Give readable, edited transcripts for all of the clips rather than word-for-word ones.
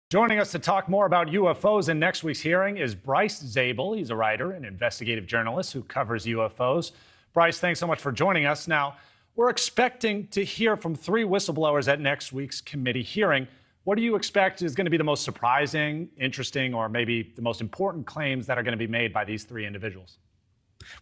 Joining us to talk more about UFOs in next week's hearing is Bryce Zabel. He's a writer and investigative journalist who covers UFOs. Bryce, thanks so much for joining us. Now, we're expecting to hear from 3 whistleblowers at next week's committee hearing. What do you expect is going to be the most surprising, interesting, or maybe the most important claims that are going to be made by these 3 individuals?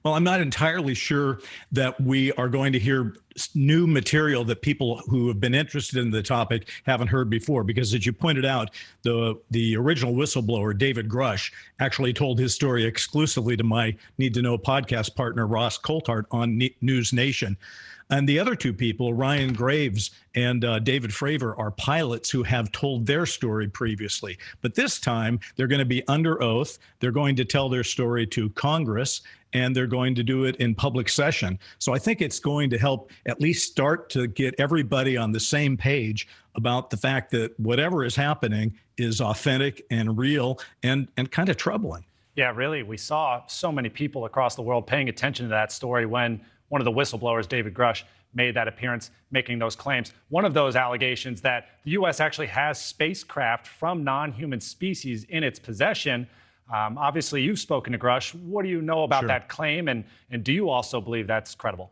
Well, I'm not entirely sure that we are going to hear new material that people who have been interested in the topic haven't heard before, because as you pointed out, the original whistleblower, David Grusch, actually told his story exclusively to my Need to Know podcast partner, Ross Coulthart, on News Nation. And the other 2 people, Ryan Graves and David Fravor, are pilots who have told their story previously. But this time, they're going to be under oath. They're going to tell their story to Congress, and they're going to do it in public session. So I think it's going to help at least start to get everybody on the same page about the fact that whatever is happening is authentic and real and kind of troubling. Yeah, really. We saw so many people across the world paying attention to that story when one of the whistleblowers, David Grusch, made that appearance, making those claims. One of those allegations that the U.S. actually has spacecraft from non-human species in its possession. Obviously, you've spoken to Grusch. What do you know about that claim, and do you also believe that's credible?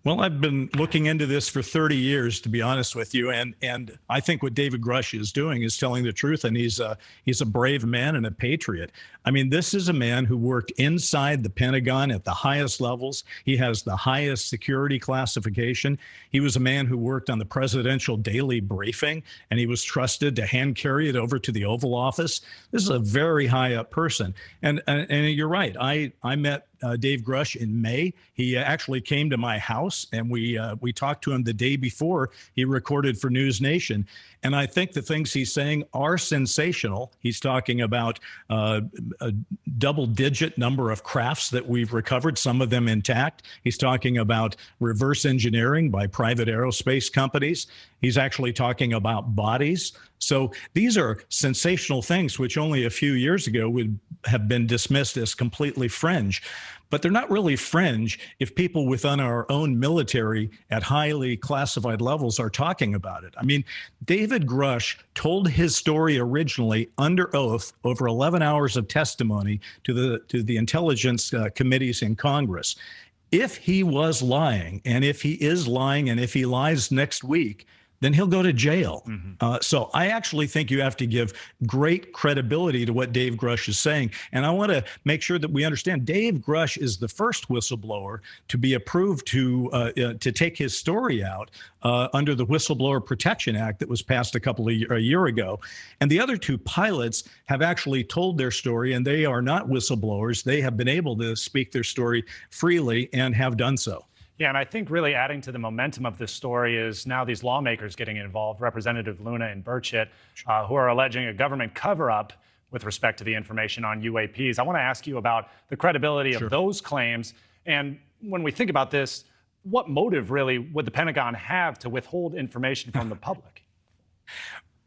Well, I've been looking into this for 30 years, to be honest with you, and I think what David Grusch is doing is telling the truth, and he's a brave man and a patriot. I mean, this is a man who worked inside the Pentagon at the highest levels. He has the highest security classification. He was a man who worked on the presidential daily briefing, and he was trusted to hand carry it over to the Oval Office. This is a very high up person, and you're right. I met Dave Grusch in May. He actually came to my house, and we talked to him the day before he recorded for News Nation. And I think the things he's saying are sensational. He's talking about a double-digit number of crafts that we've recovered, some of them intact. He's talking about reverse engineering by private aerospace companies. He's actually talking about bodies. So these are sensational things which only a few years ago would have been dismissed as completely fringe. But they're not really fringe if people within our own military at highly classified levels are talking about it. I mean, David Grusch told his story originally under oath over 11 hours of testimony to the intelligence committees in Congress. If he was lying, and if he is lying, and if he lies next week, then he'll go to jail. So I actually think you have to give great credibility to what Dave Grusch is saying. And I want to make sure that we understand Dave Grusch is the first whistleblower to be approved to take his story out under the Whistleblower Protection Act that was passed a year ago. And the other 2 pilots have actually told their story, and they are not whistleblowers. They have been able to speak their story freely and have done so. Yeah, and I think really adding to the momentum of this story is now these lawmakers getting involved, Representative Luna and Burchett, who are alleging a government cover-up with respect to the information on UAPs. I want to ask you about the credibility of those claims. And when we think about this, what motive really would the Pentagon have to withhold information from the public?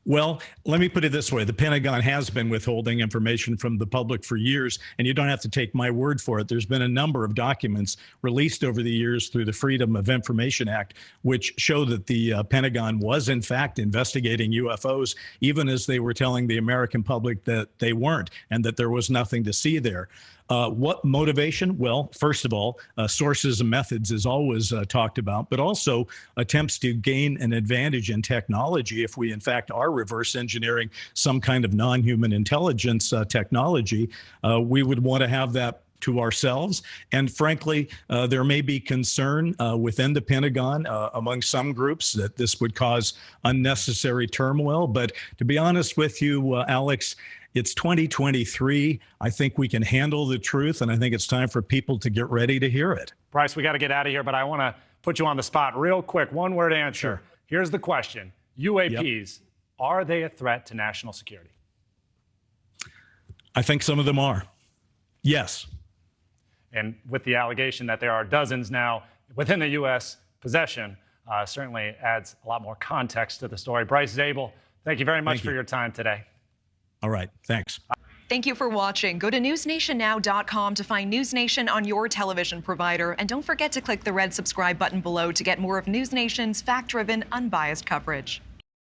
Well, let me put it this way. The Pentagon has been withholding information from the public for years, and you don't have to take my word for it. There's been a number of documents released over the years through the Freedom of Information Act, which show that the Pentagon was, in fact, investigating UFOs, even as they were telling the American public that they weren't and that there was nothing to see there. What motivation? Well, first of all, sources and methods is always talked about, but also attempts to gain an advantage in technology. If we, in fact, are reverse engineering some kind of non-human intelligence technology, we would want to have that to ourselves. And frankly, there may be concern within the Pentagon among some groups that this would cause unnecessary turmoil. But to be honest with you, Alex, it's 2023. I think we can handle the truth, and I think it's time for people to get ready to hear it. Bryce, we got to get out of here, but I want to put you on the spot real quick. One-word answer. Here's the question. UAPs, are they a threat to national security? I think some of them are. Yes. And with the allegation that there are dozens now within the U.S. possession, certainly adds a lot more context to the story. Bryce Zabel, thank you very much for your time today. All right. Thanks. Thank you for watching. Go to newsnationnow.com to find News Nation on your television provider. And don't forget to click the red subscribe button below to get more of News Nation's fact-driven, unbiased coverage.